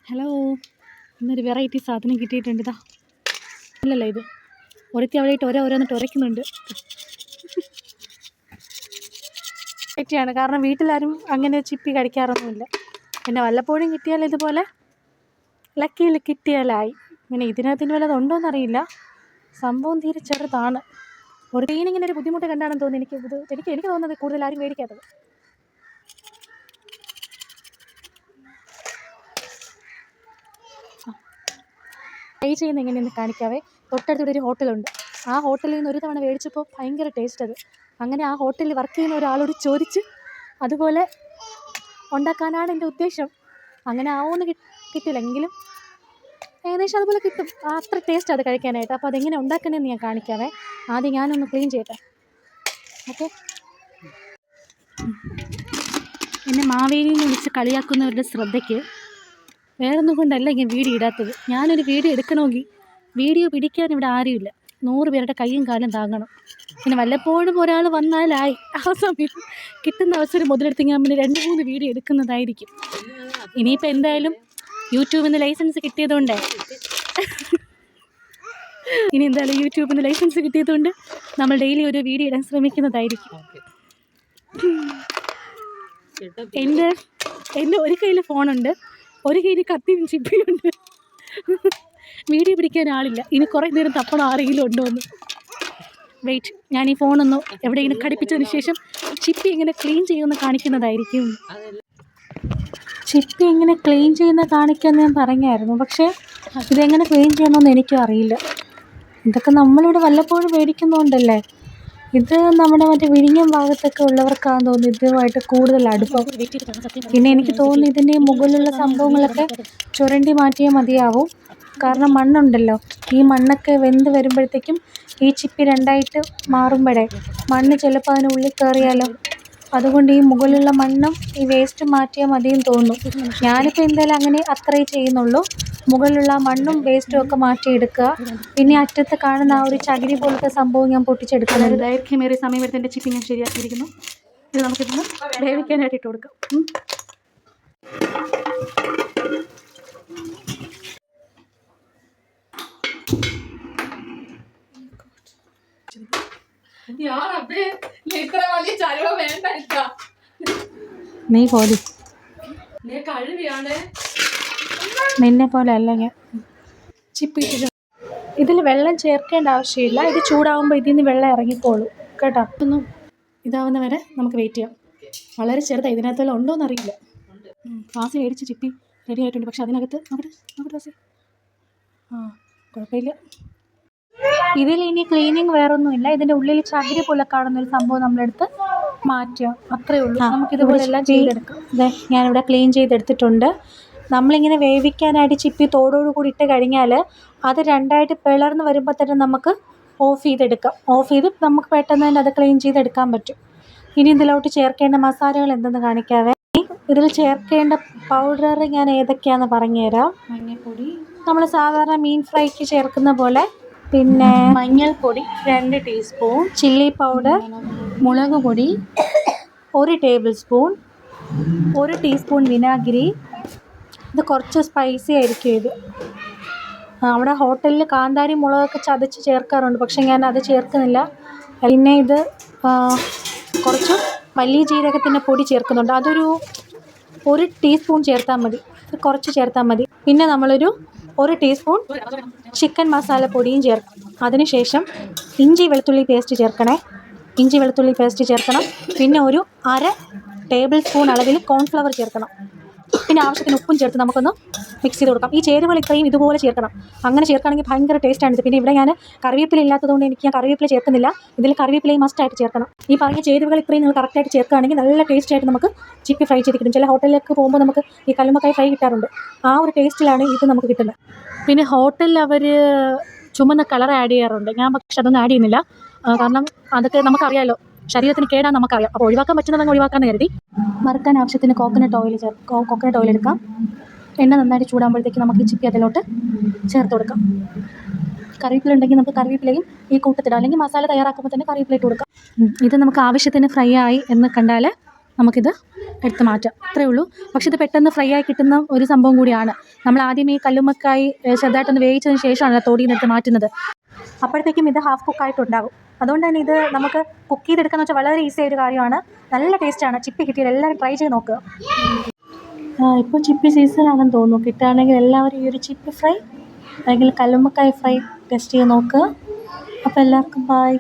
Hello, ഇന്നൊരു variety സാധനം കിട്ടിയിട്ടുണ്ട്. ഇതാ അല്ലല്ലോ ഇത്, ഒരുത്തി അവിടെയിട്ട് ഓരോന്നിട്ട് ഉരയ്ക്കുന്നുണ്ട്. വെറൈറ്റിയാണ്, കാരണം വീട്ടിലാരും അങ്ങനെ ചിപ്പി കഴിക്കാറൊന്നുമില്ല. പിന്നെ വല്ലപ്പോഴും കിട്ടിയാൽ ഇതുപോലെ ലക്കിയിൽ കിട്ടിയാലായി. പിന്നെ ഇതിനകത്തിന് വല്ലതും ഉണ്ടോയെന്നറിയില്ല. സംഭവം തീരെ ചെറുതാണ്. ഒരു ക്ലീനിങ്ങിന് ഒരു ബുദ്ധിമുട്ട് കണ്ടാണെന്ന് തോന്നുന്നു. എനിക്ക് തോന്നുന്നത് കൂടുതൽ ആരും മേടിക്കാത്തത്. ട്രൈ ചെയ്യുന്ന എങ്ങനെയെന്ന് കാണിക്കാവേ. തൊട്ടടുത്തൊരു ഒരു ഹോട്ടലുണ്ട്. ആ ഹോട്ടലിൽ നിന്ന് ഒരു തവണ മേടിച്ചപ്പോൾ ഭയങ്കര ടേസ്റ്റ് അത്. അങ്ങനെ ആ ഹോട്ടലിൽ വർക്ക് ചെയ്യുന്ന ഒരാളോട് ചോദിച്ച് അതുപോലെ ഉണ്ടാക്കാനാണ് എൻ്റെ ഉദ്ദേശം. അങ്ങനെ ആവുമെന്ന് കിട്ടില്ല, എങ്കിലും ഏകദേശം അതുപോലെ കിട്ടും. അത്ര ടേസ്റ്റ് അത് കഴിക്കാനായിട്ട്. അപ്പോൾ അതെങ്ങനെ ഉണ്ടാക്കണമെന്ന് ഞാൻ കാണിക്കാവേ. ആദ്യം ഞാനൊന്ന് ക്ലീൻ ചെയ്യട്ടെ. ഓക്കെ. എന്നെ മാവേലിയിൽ വിളിച്ച് കളിയാക്കുന്നവരുടെ ശ്രദ്ധയ്ക്ക്, വേറൊന്നും കൊണ്ടല്ല ഞാൻ വീഡിയോ ഇടാത്തത്. ഞാനൊരു വീഡിയോ എടുക്കണമെങ്കിൽ വീഡിയോ പിടിക്കാൻ ഇവിടെ ആരുമില്ല. 100 പേരുടെ കൈയും കാലും താങ്ങണം. പിന്നെ വല്ലപ്പോഴും ഒരാൾ വന്നാലായി. ആ സമയം കിട്ടുന്ന അവസരം മുതലെടുത്ത് ഞാൻ പിന്നെ 2-3 വീഡിയോ എടുക്കുന്നതായിരിക്കും. ഇനിയിപ്പോൾ എന്തായാലും യൂട്യൂബിൽ നിന്ന് ലൈസൻസ് കിട്ടിയതുകൊണ്ട് നമ്മൾ ഡെയിലി ഒരു വീഡിയോ ഇടാൻ ശ്രമിക്കുന്നതായിരിക്കും. എൻ്റെ ഒരു കയ്യിൽ ഫോണുണ്ട്, ഒരു കയ്യിൽ കത്തിയും ചിപ്പിയുണ്ട്. വീഡിയോ പിടിക്കാൻ ആളില്ല. ഇനി കുറേ നേരം തപ്പണം ആരെങ്കിലും ഉണ്ടോ എന്ന്. വെയിറ്റ്, ഞാൻ ഈ ഫോണൊന്ന് എവിടെയെങ്കിലും ഘടിപ്പിച്ചതിന് ശേഷം ചിപ്പി എങ്ങനെ ക്ലീൻ ചെയ്യുമെന്ന് കാണിക്കുന്നതായിരിക്കും. ചിപ്പി എങ്ങനെ ക്ലീൻ ചെയ്യുന്ന കാണിക്കാമെന്ന് ഞാൻ പറഞ്ഞായിരുന്നു, പക്ഷേ ഇതെങ്ങനെ ക്ലീൻ ചെയ്യണമെന്ന് എനിക്കും അറിയില്ല. ഇതൊക്കെ നമ്മളിവിടെ വല്ലപ്പോഴും മേടിക്കുന്നതുകൊണ്ടല്ലേ. ഇത് നമ്മുടെ മറ്റേ വിഴിഞ്ഞം ഭാഗത്തൊക്കെ ഉള്ളവർക്കാണെന്ന് തോന്നുന്നു ഇതുമായിട്ട് കൂടുതൽ അടുപ്പം. പിന്നെ എനിക്ക് തോന്നുന്നു ഇതിൻ്റെ മുകളിലുള്ള സംഭവങ്ങളൊക്കെ ചുരണ്ടി മാറ്റിയാൽ മതിയാവും. കാരണം മണ്ണുണ്ടല്ലോ, ഈ മണ്ണൊക്കെ വെന്ത് വരുമ്പോഴത്തേക്കും ഈ ചിപ്പി രണ്ടായിട്ട് മാറുമ്പോഴേ മണ്ണ് ചിലപ്പോൾ അതിനുള്ളിൽ കയറിയാലോ. അതുകൊണ്ട് ഈ മുകളിലുള്ള മണ്ണും ഈ വേസ്റ്റ് മാറ്റിയാൽ മതിയെന്ന് തോന്നുന്നു. ഞാനിപ്പോൾ എന്തായാലും അങ്ങനെ അത്രേ ചെയ്യുന്നുള്ളൂ. മുകളിലുള്ള മണ്ണും വേസ്റ്റും ഒക്കെ മാറ്റിയെടുക്കുക. പിന്നെ അറ്റത്ത് കാണുന്ന ആ ഒരു ചകിരി പോലത്തെ സംഭവം ഞാൻ പൊട്ടിച്ചെടുക്കുന്നത്. ദൈർഘ്യമേറിയ സമയം എടുത്ത് എൻ്റെ ചിപ്പി ഞാൻ ശരിയാക്കിയിരിക്കുന്നു. ഇത് നമുക്കിതൊന്ന് വേവിക്കാനായിട്ട് ഇട്ട് കൊടുക്കാം. നീ പോലും നിന്നെ പോലെ അല്ല ഞാൻ. ചിപ്പി ഇതിൽ വെള്ളം ചേർക്കേണ്ട ആവശ്യമില്ല. ഇത് ചൂടാകുമ്പോൾ ഇതിൽ നിന്ന് വെള്ളം ഇറങ്ങിക്കോളും കേട്ടോ. ഒന്നും ഇതാവുന്ന വരെ നമുക്ക് വെയിറ്റ് ചെയ്യാം. വളരെ ചെറുതാണ്, ഇതിനകത്തെല്ലാം ഉണ്ടോയെന്നറിയില്ല. വാസി മേടിച്ച് ചിപ്പി റെഡി ആയിട്ടുണ്ട്. പക്ഷെ അതിനകത്ത് നോക്കട്ടെ വാസി. കുഴപ്പമില്ല. ഇതിൽ ഇനി ക്ലീനിങ് വേറൊന്നുമില്ല. ഇതിൻ്റെ ഉള്ളിൽ ചകിരി പോലെ കാണുന്നൊരു സംഭവം നമ്മളെടുത്ത് മാറ്റുക, അത്രയേ ഉള്ളൂ. നമുക്കിതുപോലെ എല്ലാം ചെയ്തെടുക്കാം. അതെ, ഞാനിവിടെ ക്ലീൻ ചെയ്തെടുത്തിട്ടുണ്ട്. നമ്മളിങ്ങനെ വേവിക്കാനായിട്ട് ചിപ്പി തോടോട് കൂടി ഇട്ട് കഴിഞ്ഞാൽ അത് രണ്ടായിട്ട് പിളർന്ന് വരുമ്പോൾ തന്നെ നമുക്ക് ഓഫ് ചെയ്തെടുക്കാം. ഓഫ് ചെയ്ത് നമുക്ക് പെട്ടെന്ന് തന്നെ അത് ക്ലീൻ ചെയ്തെടുക്കാൻ പറ്റും. ഇനി ഇതിലോട്ട് ചേർക്കേണ്ട മസാലകൾ എന്തെന്ന് കാണിക്കാവേ. ഇതിൽ ചേർക്കേണ്ട പൗഡർ ഞാൻ ഏതൊക്കെയാണെന്ന് പറഞ്ഞുതരാം. മഞ്ഞൾപ്പൊടി നമ്മൾ സാധാരണ മീൻ ഫ്രൈക്ക് ചേർക്കുന്ന പോലെ, പിന്നെ മഞ്ഞൾപ്പൊടി 2 ടീസ്പൂൺ, ചില്ലി പൗഡർ, മുളക് പൊടി 1 ടേബിൾ സ്പൂൺ, 1 ടീസ്പൂൺ വിനാഗിരി. ഇത് കുറച്ച് സ്പൈസി ആയിരിക്കും ഇത്. അവിടെ ഹോട്ടലിൽ കാന്താരി മുളകൊക്കെ ചതച്ച് ചേർക്കാറുണ്ട്, പക്ഷെ ഞാൻ അത് ചേർക്കുന്നില്ല. പിന്നെ ഇത് കുറച്ച് വലിയ ജീരകത്തിൻ്റെ പൊടി ചേർക്കുന്നുണ്ട്. അതൊരു 1 ടീസ്പൂൺ ചേർത്താൽ മതി, കുറച്ച് ചേർത്താൽ മതി. പിന്നെ നമ്മളൊരു 1 ടീസ്പൂൺ ചിക്കൻ മസാലപ്പൊടിയും ചേർക്കും. അതിനുശേഷം ഇഞ്ചി വെളുത്തുള്ളി പേസ്റ്റ് ചേർക്കണം. പിന്നെ ഒരു 1/2 ടേബിൾ സ്പൂൺ അളവിൽ കോൺഫ്ലവർ ചേർക്കണം. പിന്നെ ആവശ്യത്തിന് ഉപ്പും ചേർത്ത് നമുക്കൊന്ന് മിക്സ് ചെയ്ത് കൊടുക്കാം. ഈ ചേരുവകൾ ഇത്രയും ഇതുപോലെ ചേർക്കണം. അങ്ങനെ ചേർക്കുകയാണെങ്കിൽ ഭയങ്കര ടേസ്റ്റാണിത്. പിന്നെ ഇവിടെ ഞാൻ കറിവേപ്പില ഇല്ലാത്തതുകൊണ്ട് ഞാൻ കറിവേപ്പില ചേർക്കുന്നില്ല. ഇതിൽ കറിവേപ്പിലയും മസ്റ്റായിട്ട് ചേർക്കണം. ഈ പറഞ്ഞ ചേരുവകൾ ഇത്രയും നിങ്ങൾ കറക്റ്റായിട്ട് ചേർക്കുകയാണെങ്കിൽ നല്ല ടേസ്റ്റായിട്ട് നമുക്ക് ചിപ്പി ഫ്രൈ ചെയ്ത് കിട്ടും. ചില ഹോട്ടലിലേക്ക് പോകുമ്പോൾ നമുക്ക് ഈ കല്ലുമ്മക്കായ് ഫ്രൈ കിട്ടാറുണ്ട്. ആ ഒരു ടേസ്റ്റിലാണ് ഇത് നമുക്ക് കിട്ടുന്നത്. പിന്നെ ഹോട്ടലിൽ അവർ ചുമന്ന കളർ ആഡ് ചെയ്യാറുണ്ട്. ഞാൻ പക്ഷെ അതൊന്നും ആഡ് ചെയ്യുന്നില്ല. കാരണം അതൊക്കെ നമുക്കറിയാമല്ലോ, ശരീരത്തിന് കേടാണ് നമുക്കറിയാം. അപ്പോൾ ഒഴിവാക്കാൻ പറ്റുന്നതങ്ങ് ഒഴിവാക്കാമെന്ന് കരുതി. വറുക്കാൻ ആവശ്യത്തിന് കോക്കനട്ട് ഓയിൽ എടുക്കാം. എണ്ണ നന്നായിട്ട് ചൂടാകുമ്പോഴത്തേക്ക് നമുക്ക് ഈ ചിപ്പി അതിലോട്ട് ചേർത്ത് കൊടുക്കാം. കറിവേപ്പില ഉണ്ടെങ്കിൽ നമുക്ക് കറിവേപ്പിലയും ഈ കൂട്ടത്തിടാം, അല്ലെങ്കിൽ മസാല തയ്യാറാക്കുമ്പോൾ തന്നെ കറിവേപ്പില ഇട്ട് കൊടുക്കാം. ഇത് നമുക്ക് ആവശ്യത്തിന് ഫ്രൈ ആയി എന്ന് കണ്ടാൽ നമുക്കിത് എടുത്ത് മാറ്റുക, അത്രയേ ഉള്ളൂ. പക്ഷെ ഇത് പെട്ടെന്ന് ഫ്രൈ ആയി കിട്ടുന്ന ഒരു സംഭവം കൂടിയാണ്. നമ്മൾ ആദ്യം ഈ കല്ലുമ്മക്കായി ചെറുതായിട്ടൊന്ന് വേവിച്ചതിന് ശേഷമാണ് തോടിയിൽ നിന്ന് എടുത്ത് മാറ്റുന്നത്. അപ്പോഴത്തേക്കും ഇത് ഹാഫ് കുക്കായിട്ടുണ്ടാകും. അതുകൊണ്ട് തന്നെ ഇത് നമുക്ക് കുക്ക് ചെയ്തെടുക്കാന്ന് വെച്ചാൽ വളരെ ഈസി ആയൊരു കാര്യമാണ്. നല്ല ടേസ്റ്റാണ്. ചിപ്പി കിട്ടിയത് എല്ലാവരും ട്രൈ ചെയ്ത് നോക്കുക. ഇപ്പോൾ ചിപ്പി സീസണാണെന്ന് തോന്നുന്നു. കിട്ടുകയാണെങ്കിൽ എല്ലാവരും ഈ ഒരു ചിപ്പി ഫ്രൈ അല്ലെങ്കിൽ കല്ലുമ്മക്കായ ഫ്രൈ ടെസ്റ്റ് ചെയ്ത് നോക്കുക. അപ്പോൾ എല്ലാവർക്കും ബൈ.